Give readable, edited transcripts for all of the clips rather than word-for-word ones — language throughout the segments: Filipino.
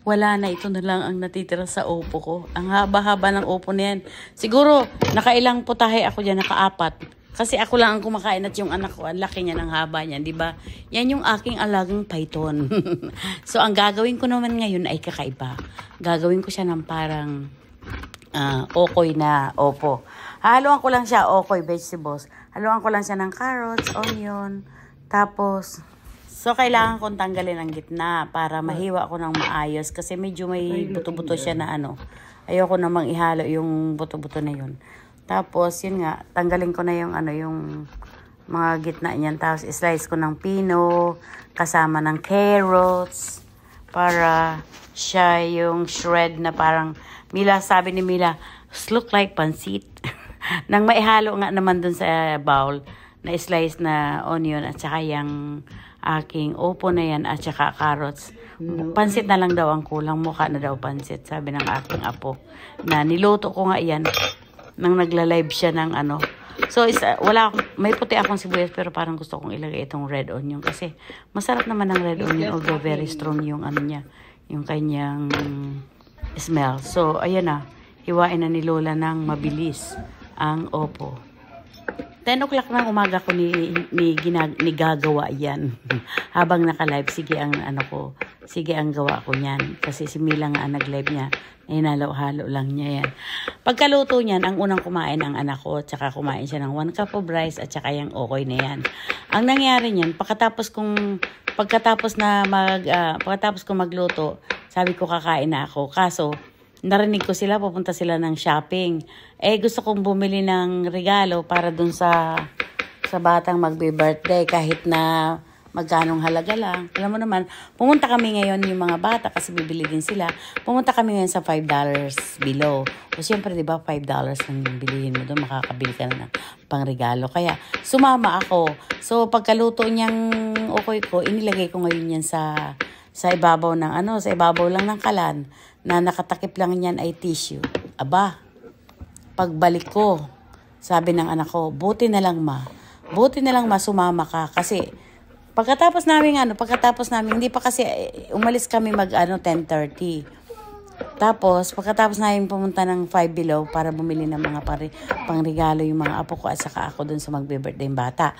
Wala na, ito na lang ang natitira sa upo ko. Ang haba-haba ng upo na yan. Siguro, nakailang putahe ako dyan, nakaapat. Kasi ako lang ang kumakain at yung anak ko, ang laki niya ng haba niya, di ba? Yan yung aking alagang python. So, ang gagawin ko naman ngayon ay kakaiba. Gagawin ko siya ng parang okoy na opo. Haluan ko lang siya, okoy vegetables. Haluan ko lang siya ng carrots, onion, tapos... So, kailangan kong tanggalin ang gitna para mahiwa ko ng maayos kasi medyo may buto-buto siya na ano. Ayoko namang ihalo yung buto-buto na yun. Tapos, yun nga, tanggalin ko na yung ano, yung mga gitna niyan. Tapos, slice ko ng pino, kasama ng carrots, para siya yung shred na parang, Mila, sabi ni Mila, look like pansit. Nang maihalo nga naman dun sa bowl, na slice na onion at saka yung aking opo na yan at saka carrots. Pansit na lang daw ang kulang, mukha na daw pansit, sabi ng aking apo. Na niluto ko nga yan nang nagla-live siya ng ano. So, may puti akong sibuyas pero parang gusto kong ilagay itong red onion kasi masarap naman ng red onion although very strong yung ano niya, yung kanyang smell. So, ayan na. Hiwain na ni Lola ng mabilis ang opo. 10 o'clock ng umaga ko ni gagawa yan. Habang naka-live, sige ang gawa ko niyan. Kasi si Mila nga nag-live niya. Hinalo-halo lang niya yan. Pagkaluto niyan, ang unang kumain ang anak ko. Tsaka kumain siya ng 1 cup of rice at tsaka yung okoy na yan. Ang nangyari niyan, pagkatapos kong magluto, sabi ko kakain na ako. Kaso, narinig ko sila, pupunta sila ng shopping. Gusto kong bumili ng regalo para dun sa batang magbe-birthday kahit na magkanong halaga lang. Alam mo naman, pumunta kami ngayon yung mga bata kasi bibili din sila. Pumunta kami ngayon sa $5 below. O siyempre, di ba, $5 lang yung bilihin mo doon, makakabili ka na ng pangregalo. Kaya, sumama ako. So, pagkaluto niyang okoy ko, inilagay ko ngayon yan sa ibabaw ng sa ibabaw lang ng kalan na nakatakip lang niyan ay tissue. Aba, pagbalik ko, sabi ng anak ko, buti na lang ma, sumama ka kasi pagkatapos namin hindi pa kasi umalis kami 10:30. Tapos pagkatapos namin pumunta ng 5 below para bumili ng mga pangregalo yung mga apo ko at saka ako doon sa magbe-birthday bata.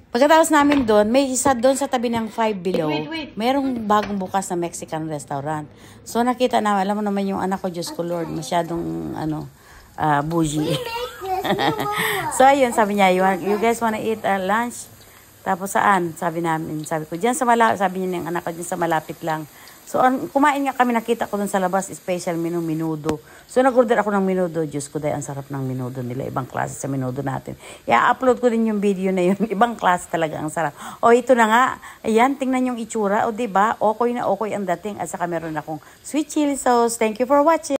Pagkatapos namin doon, may isa doon sa tabi ng 5 below. Merong bagong bukas na Mexican restaurant. So nakita na, alam mo naman yung anak ko, Diyos ko Lord, masyadong bougie. So ayun, sabi niya, you guys wanna eat lunch? Tapos saan? Sabi ko, diyan sa sabi niya ng anak ko, diyan sa malapit lang. So, kumain nga kami, nakita ko dun sa labas, special menu, menudo. So, nag-order ako ng menudo. Diyos ko, dahil ang sarap ng menudo nila. Ibang klase sa menudo natin. I-upload ko din yung video na yun. Ibang klase talaga ang sarap. O, ito na nga. Ayan, tingnan yung itsura. O, diba? Okoy na okoy ang dating. At saka meron akong sweet chili sauce. Thank you for watching.